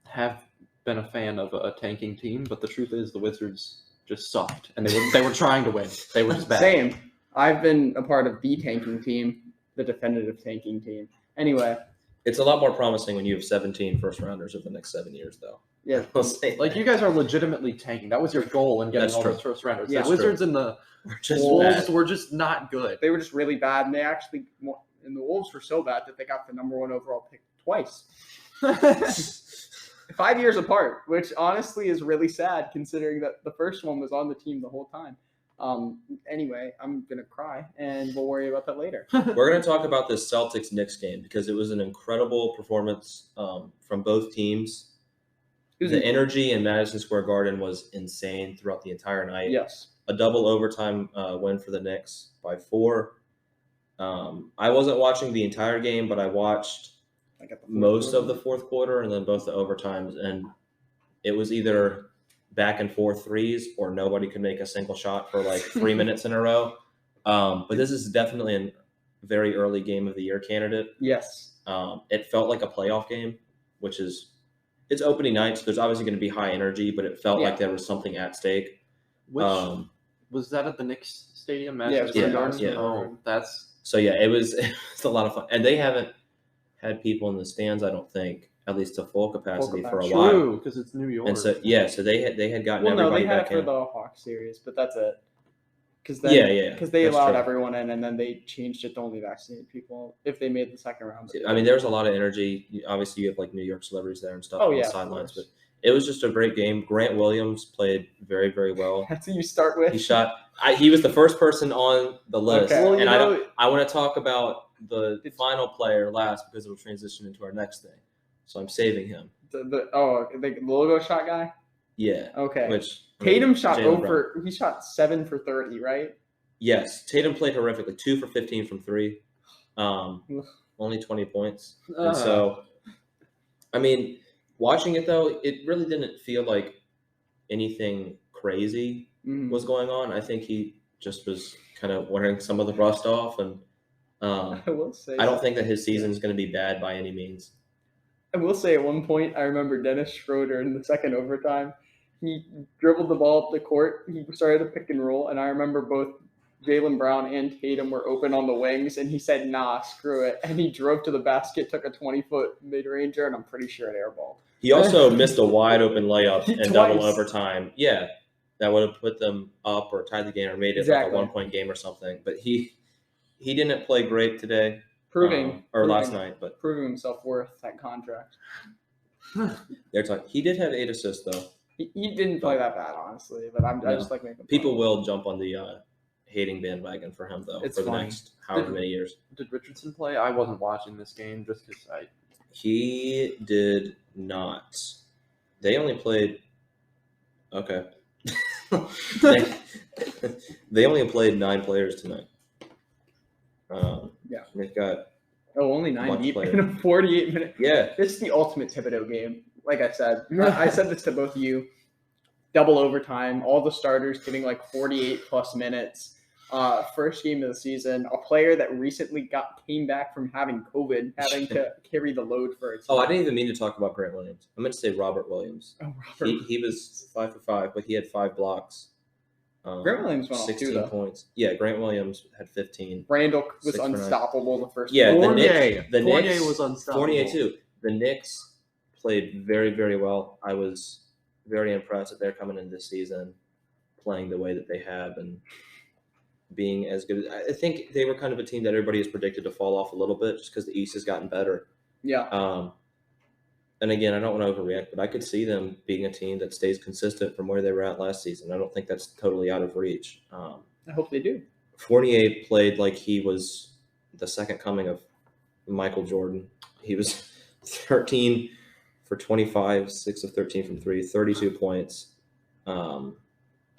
have been a fan of a tanking team, but the truth is the Wizards just sucked, and they were trying to win. They were just bad. Same. I've been a part of the tanking team, the definitive tanking team. Anyway. It's a lot more promising when you have 17 first-rounders over the next 7 years, though. Yeah. Like, you guys are legitimately tanking. That was your goal in getting all those first-rounders. Yeah, the Wizards and the Wolves were just not good. They were just really bad, and the Wolves were so bad that they got the number 1 overall pick twice. 5 years apart, which honestly is really sad considering that the first one was on the team the whole time. Anyway, I'm going to cry, and we'll worry about that later. We're going to talk about this Celtics-Knicks game because it was an incredible performance from both teams. The energy in Madison Square Garden was insane throughout the entire night. Yes. A double overtime win for the Knicks by 4. I wasn't watching the entire game, but I watched most of the fourth quarter and then both the overtimes, and it was either back and forth threes or nobody could make a single shot for like 3 minutes in a row. But this is definitely a very early game of the year candidate. Yes. It felt like a playoff game, which is it's opening night, so there's obviously going to be high energy, but it felt like there was something at stake. Which was that at the Knicks Stadium? Yeah. Oh, that's so yeah. It was a lot of fun, and they haven't had people in the stands, I don't think, at least to full capacity for a while. True, because it's New York. And so so they had gotten everybody back in. Well, no, they had it for the Hawks series, but that's it. Because they allowed everyone in, and then they changed it to only vaccinated people if they made the second round. I mean, there was a lot of energy. Obviously, you have like New York celebrities there and stuff on the sidelines, but it was just a great game. Grant Williams played very, very well. That's who you start with. He shot. He was the first person on the list, okay. Well, I want to talk about the final player last because it will transition into our next thing. So I'm saving him. The logo shot guy? Yeah. Okay. Which Tatum shot he shot 7 for 30, right? Yes. Tatum played horrifically. 2 for 15 from 3. Only 20 points. And so, I mean, watching it though, it really didn't feel like anything crazy was going on. I think he just was kind of wearing some of the rust off, and I don't think that his season is going to be bad by any means. I will say at one point, I remember Dennis Schroeder in the second overtime. He dribbled the ball up the court. He started to pick and roll, and I remember both Jaylen Brown and Tatum were open on the wings, and he said, "Nah, screw it." And he drove to the basket, took a 20-foot mid-ranger, and I'm pretty sure it airballed. He also missed a wide open layup in double Twice. overtime. Yeah, that would have put them up or tied the game or made it like a 1-point game or something. But he didn't play great today. Last night, but proving himself worth that contract. They're talking. He did have 8 assists though. He didn't play that bad, honestly. But I just like making people will jump on the hating bandwagon for him though It's for the funny. next however many years. Did Richardson play? I wasn't watching this game just because He did not. They only played. Okay. they only played 9 players tonight. Yeah. They've got. only 9 deep in a 48-minute. Yeah. This is the ultimate Thibodeau game. Like I said, I said this to both of you. Double overtime, all the starters getting like 48 plus minutes. First game of the season. A player that recently came back from having COVID, having to carry the load for it. Oh, I didn't even mean to talk about Grant Williams. I meant to say Robert Williams. Oh, Robert. He was 5 for 5, but he had 5 blocks. Grant Williams went 16 off too, points. Yeah, Grant Williams had 15. Randall was unstoppable the first game. Yeah, the Knicks was unstoppable. Fournier too. The Knicks played very, very well. I was very impressed that they're coming in this season playing the way that they have and being as good. I think they were kind of a team that everybody has predicted to fall off a little bit just because the East has gotten better. Yeah. And again, I don't want to overreact, but I could see them being a team that stays consistent from where they were at last season. I don't think that's totally out of reach. I hope they do. Fournier played like he was the second coming of Michael Jordan. He was 13 for 25, 6 of 13 from 3, 32 points. Kemba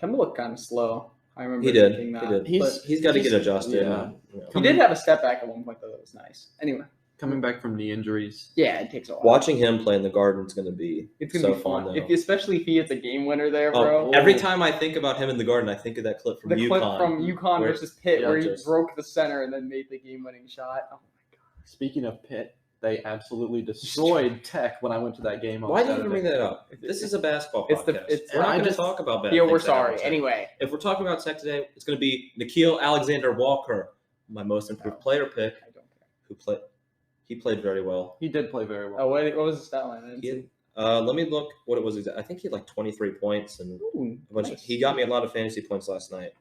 looked kind of slow. I remember he did. thinking that. He did. He's got to get adjusted. Yeah. He did have a step back at one point, though. That was nice. Anyway. Coming back from knee injuries. Yeah, it takes a while. Watching him play in the Garden is going to be so fun. though. Especially if he hits a game winner there, bro. Every time I think about him in the Garden, I think of that clip from UConn. Clip from UConn versus Pitt where he just broke the center and then made the game-winning shot. Oh, my God. Speaking of Pitt, they absolutely destroyed Tech when I went to that game on Why did you Saturday. bring that up? This is a basketball podcast. We're not going to talk about bad Theo, things we're that sorry. happen. Anyway. If we're talking about Tech today, it's going to be Nickeil Alexander-Walker, my most improved player pick, I don't care. He played very well. He did play very well. Oh, what was the stat line? Let me look what it was exactly. I think he had like 23 points and a bunch. Nice. He got me a lot of fantasy points last night.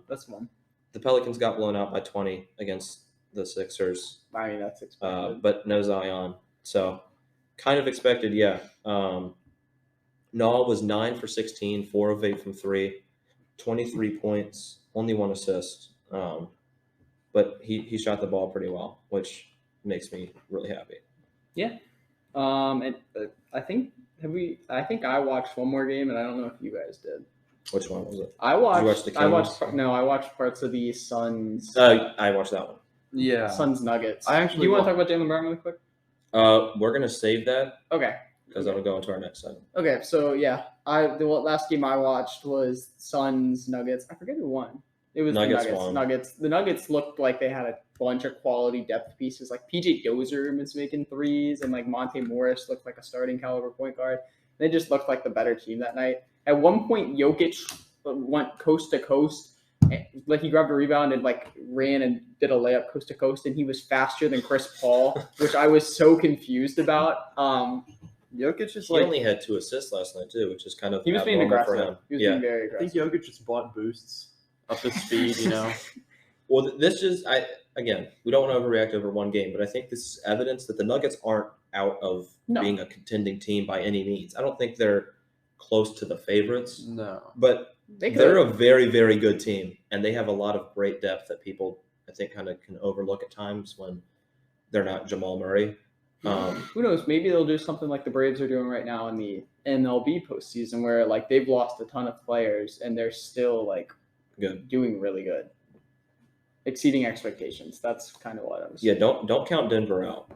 That's one. The Pelicans got blown out by 20 against the Sixers. I mean, that's expected. But no Zion. So kind of expected, yeah. Nall was 9 for 16, 4 of 8 from 3, 23 points, only 1 assist. But he shot the ball pretty well, which makes me really happy. Yeah. And I think I watched one more game, and I don't know if you guys did. Which one was it? I watched. Did you watch the Kings? I watched parts of the Suns. I watched that one. Yeah. Suns Nuggets. I actually. Do you want to talk about Jaylen Brown really quick? We're gonna save that. Okay. Because that'll go into our next segment. Okay, so yeah, the last game I watched was Suns Nuggets. I forget who won. It was Nuggets the won. Nuggets. The Nuggets looked like they had a bunch of quality depth pieces. Like PJ Dozier was making threes, and like Monte Morris looked like a starting caliber point guard. They just looked like the better team that night. At one point, Jokic went coast to coast. Like he grabbed a rebound and like ran and did a layup coast to coast, and he was faster than Chris Paul, which I was so confused about. Jokic is He only had 2 assists last night too, which is kind of he was being abnormal aggressive. for him. He was being very I think aggressive. Jokic just bought boosts up his speed, Well, this is again, we don't want to overreact over one game, but I think this is evidence that the Nuggets aren't out of being a contending team by any means. I don't think they're close to the favorites. No. But they're a very, very good team, and they have a lot of great depth that people, I think, kind of can overlook at times when they're not Jamal Murray. Who knows? Maybe they'll do something like the Braves are doing right now in the MLB postseason, where like they've lost a ton of players and they're still like doing really good, exceeding expectations. That's kind of what I was. Yeah, don't count Denver out.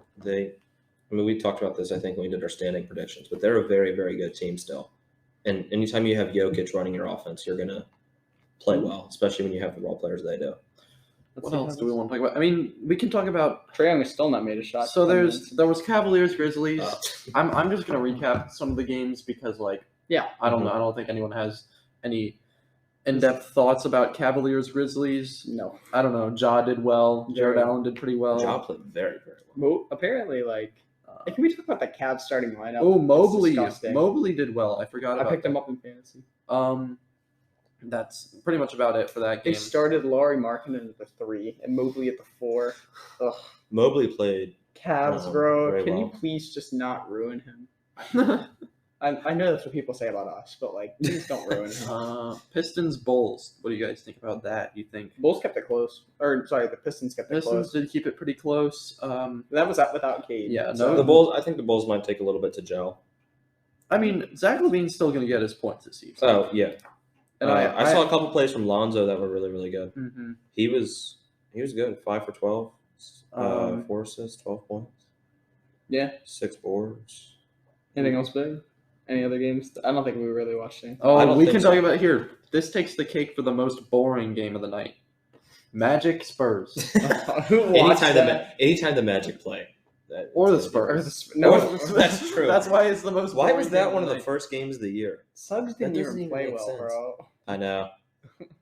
We talked about this, I think, when we did our standing predictions, but they're a very, very good team still. And anytime you have Jokic running your offense, you're gonna play well, especially when you have the role players they do. What else do we want to talk about? I mean, we can talk about Trae Young has still not made a shot. So there was Cavaliers, Grizzlies. I'm just gonna recap some of the games because I don't know. I don't think anyone has any in-depth thoughts about Cavaliers, Grizzlies. No, I don't know. Ja did well. Jared Allen did pretty well. Ja played very, very well. Well, apparently, like Can we talk about the Cavs starting lineup? Oh, Mobley. It's disgusting. Mobley did well. I forgot I about picked him that. up in fantasy. That's pretty much about it for that They game. started Lauri Markkanen at the 3 and Mobley at the 4. Ugh. Mobley played. Cavs, bro. very Can you well. please just not ruin him? I know that's what people say about us, but like, please don't ruin him. Pistons, Bulls. What do you guys think about that? You think Bulls kept it close, or sorry, the Pistons kept it Pistons close. did keep it pretty close? That was without Cade. Yeah, The Bulls. I think the Bulls might take a little bit to gel. I mean, Zach LaVine's still going to get his points this season. Oh yeah. And I saw a couple plays from Lonzo that were really, really good. Mm-hmm. He was good. 5 for 12. 4 assists, 12 points. Yeah. 6 boards. Anything else big? Any other games? I don't think we really watched anything. Oh, I don't we think can so. talk about here. This takes the cake for the most boring game of the night. Magic Spurs. Who watched that? Anytime the Magic play. Or the Or Spurs. no, That's true. That's why it's the most Why boring was that game one of the night. first games of the year? Suggs didn't doesn't even even play make well, sense. bro. I know.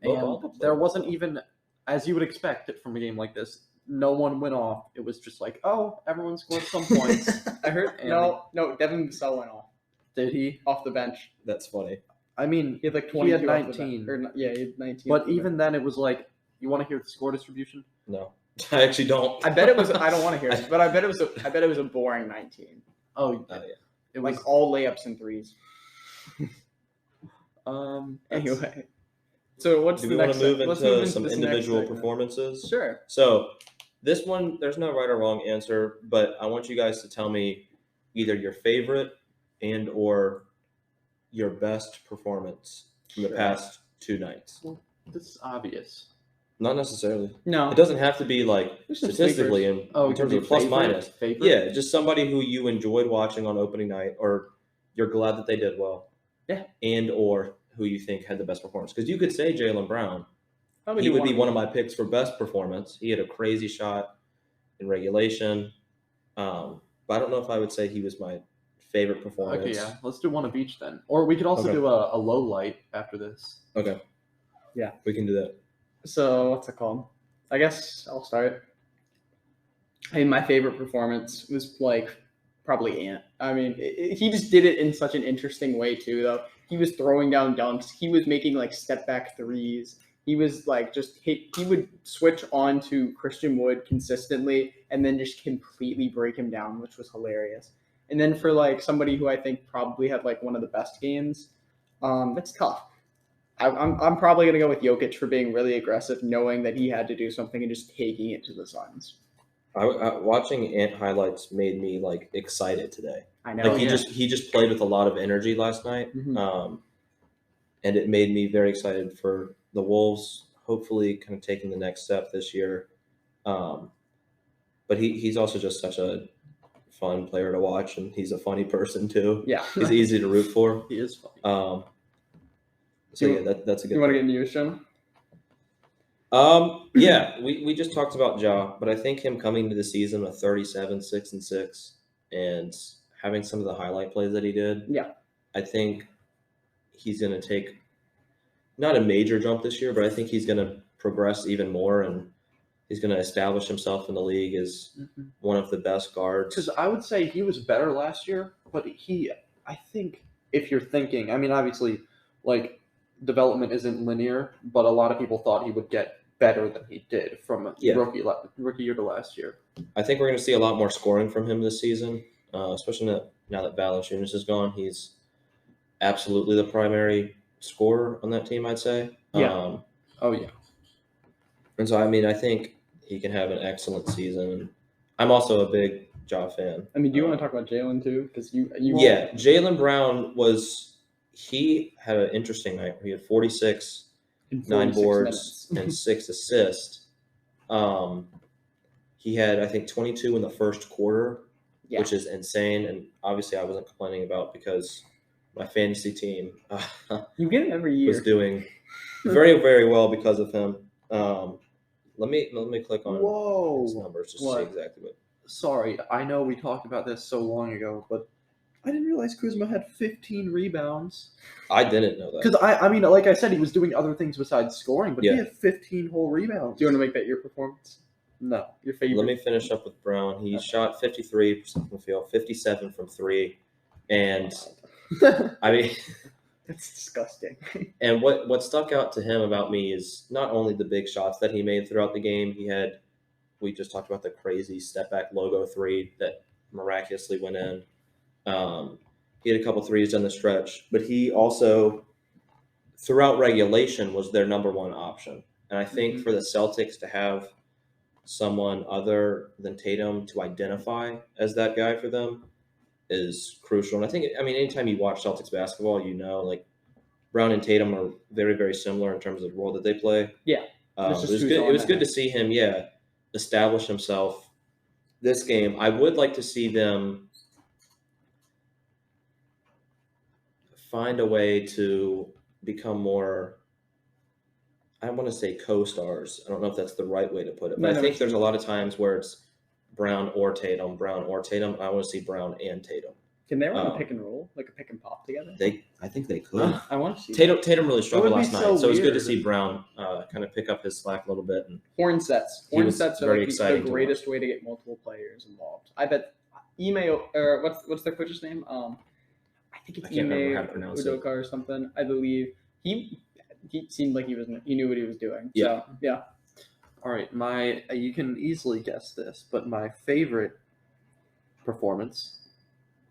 And there wasn't even, as you would expect it from a game like this, no one went off. It was just like, oh, everyone scored some points. I heard And no. Devin Vassell went off Did he? the bench. That's funny. I mean, He had like He 22. had off the 19. bench. He had 19. but off the bench. even then, it was like, you want to hear the score distribution? No. I actually don't. I bet it was. I don't want to hear it, but I bet it was a boring 19. Oh, yeah. it was. Like all layups and threes. That's- Anyway, so what's Do the we want next? to move let's into some this next individual segment. performances? Sure. So this one, there's no right or wrong answer, but I want you guys to tell me either your favorite and or your best performance from the Sure. past 2 nights. This is obvious. Not necessarily. No. It doesn't have to be like There's some statistically in Oh, terms to of be plus favorite? minus. Favorite? Yeah, just somebody who you enjoyed watching on opening night, or you're glad that they did well. Yeah. And or who you think had the best performance. Because you could say Jaylen Brown. Probably He do would be one of my picks for best performance. He had a crazy shot in regulation. But I don't know if I would say he was my favorite performance. Okay, yeah. Let's do one of each then. Or we could also Okay. do a low light after this. Okay. Yeah. We can do that. So what's it called? I guess I'll start. I mean, my favorite performance was like probably Ant. I mean, he just did it in such an interesting way too, though. He was throwing down dunks. He was making like step back threes. He was like he would switch on to Christian Wood consistently and then just completely break him down, which was hilarious. And then for like somebody who I think probably had like one of the best games, that's tough. I'm probably going to go with Jokic for being really aggressive, knowing that he had to do something and just taking it to the Suns. Watching Ant highlights made me like excited today. I know. Like he just played with a lot of energy last night, Mhm. and it made me very excited for the Wolves. Hopefully, kind of taking the next step this year. But he's also just such a fun player to watch, and he's a funny person too. Yeah. He's easy to root for. He is funny. So yeah, that's a good. You want to get into yours, Jonah? Yeah, we just talked about Ja, but I think him coming to the season with 37, 6 and 6, and having some of the highlight plays that he did. Yeah. I think he's going to take not a major jump this year, but I think he's going to progress even more, and he's going to establish himself in the league as one of the best guards. Because I would say he was better last year, but I think if you're thinking, I mean, obviously, like, development isn't linear, but a lot of people thought he would get better than he did from rookie year to last year. I think we're going to see a lot more scoring from him this season, especially now that Valanciunas is gone. He's absolutely the primary scorer on that team, I'd say. Yeah. Yeah. And so, I mean, I think he can have an excellent season. I'm also a big Ja fan. I mean, do you want to talk about Jaylen too? Because you Yeah, Jaylen Brown he had an interesting night where he had 46, 9 boards, and 6 assists. He had, I think, 22 in the first quarter, which is insane. And obviously I wasn't complaining about because my fantasy team you get him every year. was doing very, very well because of him. Let me click on his numbers just to see exactly what. Sorry, I know we talked about this so long ago, but I didn't realize Kuzma had 15 rebounds. I didn't know that. Because I mean, like I said, he was doing other things besides scoring, but Yeah. he had 15 whole rebounds. Do you want to make that your performance? No. Your favorite? Let me finish up with Brown. He shot 53% from the field, 57 from 3. And, I mean... That's disgusting. And what stuck out to him about me is not only the big shots that he made throughout the game. We just talked about the crazy step back logo 3 that miraculously went in. He had a couple threes down the stretch, but he also, throughout regulation, was their number one option. And I think for the Celtics to have someone other than Tatum to identify as that guy for them is crucial. And I think, anytime you watch Celtics basketball, like Brown and Tatum are very, very similar in terms of the role that they play. Yeah. It was good to see him, establish himself this game. I would like to see them find a way to become more, I want to say co-stars. I don't know if that's the right way to put it, but I think there's a lot of times where it's Brown or Tatum. I want to see Brown and Tatum. Can they run a pick and roll, like a pick and pop together? I think they could. I want to see Tatum really struggled last night, so it was good to weird. see Brown kind of pick up his slack a little bit. And horn sets. He Horn was sets are very like exciting the to greatest way to get multiple players involved. I bet Ime or what's their coach's name? I think it's I can't remember how to Ime pronounce it. Udoka or something. I believe he seemed like he knew what he was doing. Yeah. So, yeah. All right, you can easily guess this, but my favorite performance.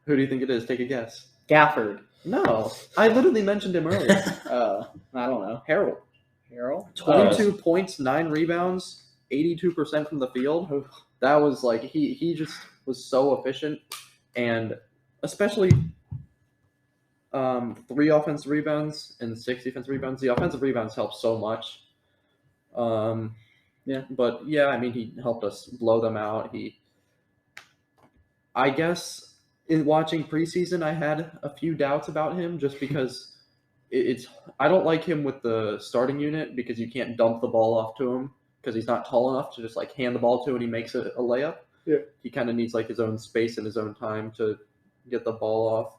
Who do you think it is? Take a guess. Gafford. No, I literally mentioned him earlier. I don't know. Harold. 22 points, 9 rebounds, 82% from the field. That was like he just was so efficient, and especially 3 offensive rebounds and 6 defensive rebounds. The offensive rebounds helped so much. But he helped us blow them out. I guess in watching preseason, I had a few doubts about him just because I don't like him with the starting unit because you can't dump the ball off to him because he's not tall enough to just like hand the ball to and he makes a layup. Yeah. He kind of needs like his own space and his own time to get the ball off.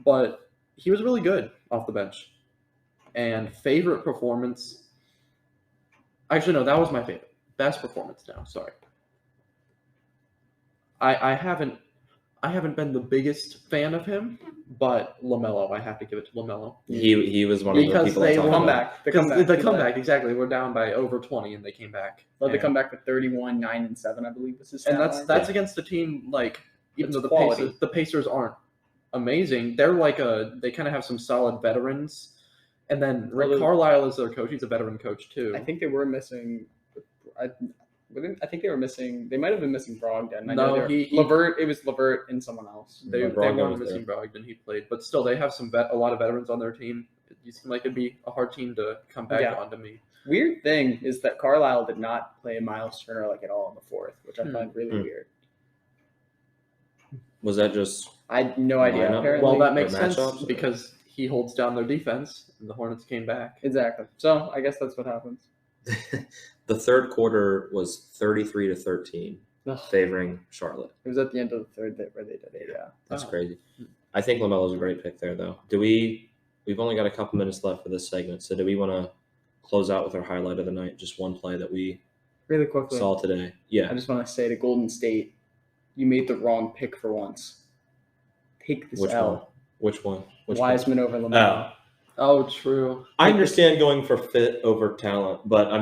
But he was really good off the bench. And favorite performance, actually no, that was my favorite. Best performance now, sorry. I haven't been the biggest fan of him, but LaMelo, I have to give it to LaMelo. He was one of the people I talked about. The comeback, exactly. We're down by over 20, and they came back. Well, they come back with 31, 9, and 7, I believe was his stat And that's against a team like even It's though quality. the Pacers aren't amazing, they're like they kind of have some solid veterans, and then Rick Carlisle is their coach. He's a veteran coach too. I think they were missing. I think they were missing. They might have been missing Brogdon. Levert. It was Levert and someone else. They Brogdon weren't was missing Brogdon. He played, but still, they have a lot of veterans on their team. You seem like it'd be a hard team to come back onto me. Weird thing is that Carlisle did not play Miles Turner like at all in the fourth, which I find really weird. Was that just? I had no idea. Apparently, Well, that makes sense matchups? because he holds down their defense, and the Hornets came back. Exactly. So I guess that's what happens. The third quarter was 33-13, favoring Charlotte. It was at the end of the third where they did it. Yeah, That's crazy. I think LaMelo's a great pick there, though. We've only got a couple minutes left for this segment, so do we want to close out with our highlight of the night? Just one play that we really quickly saw today. Yeah. I just want to say to Golden State, you made the wrong pick for once. Take this L. Which one? Wiseman over LaMelo. Oh, true. I understand going for fit over talent, but I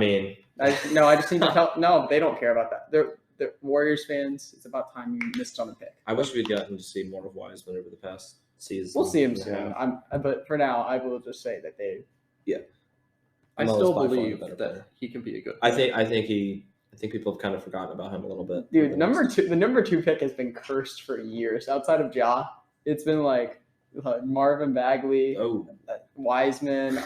just need to tell. No, they don't care about that. They're Warriors fans. It's about time you missed on the pick. I wish we'd gotten to see more of Wiseman over the past season. We'll see him soon. But for now, I will just say that they. Yeah. I still believe that he can be a good player. I think people have kind of forgotten about him a little bit. Dude, the number 2 pick has been cursed for years. Outside of Ja, it's been like Marvin Bagley, Wiseman.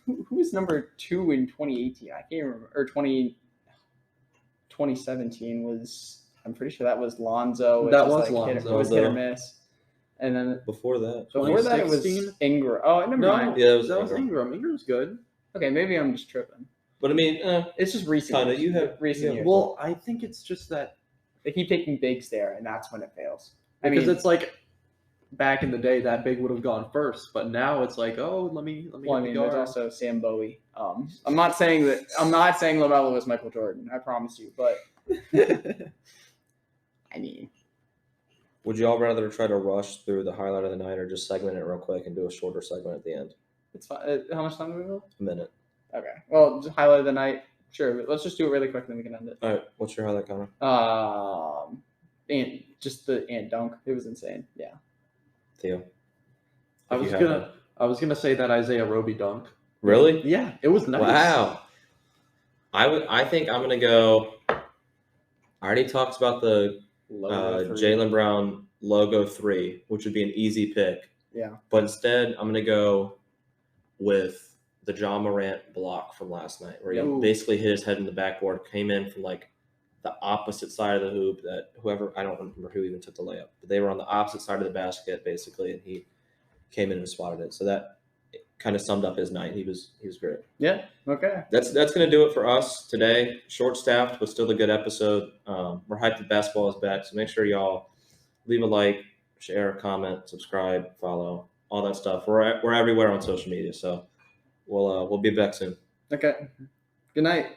Who was number 2 in 2018? I can't remember. Or 2017 was. I'm pretty sure that was Lonzo. That was Lonzo. It was hit or miss. And then before that it was Ingram. Oh, never mind. Yeah, that was Ingram. Ingram's good. Okay, maybe I'm just tripping. But it's just recent. Kinda, you have recent years. Well, I think it's just that they keep taking bigs there, and that's when it fails. Because it's like back in the day, that big would have gone first, but now it's like, let me. Well, there's also Sam Bowie. I'm not saying LaMelo is Michael Jordan. I promise you, but I mean, Would you all rather try to rush through the highlight of the night or just segment it real quick and do a shorter segment at the end? it's fine. How much time do we have? A minute. Okay. Well, just highlight of the night. Sure. Let's just do it really quick, and then we can end it. All right. What's your highlight, Connor? And just the ant dunk. It was insane. Yeah. Theo. I was gonna say that Isaiah Roby dunk. Really? Yeah, it was nice. Wow. I think I'm gonna go. I already talked about the Jaylen Brown logo 3, which would be an easy pick. Yeah. But instead, I'm gonna go with the John Morant block from last night, where he basically hit his head in the backboard, came in from like the opposite side of the hoop. That I don't remember who even took the layup, but they were on the opposite side of the basket basically, and he came in and spotted it. So that kind of summed up his night. He was great. Yeah. Okay. That's gonna do it for us today. Short staffed, but still a good episode. We're hyped that basketball is back, so make sure y'all leave a like, share, comment, subscribe, follow, all that stuff. We're everywhere on social media, so we'll be back soon. Okay. Good night.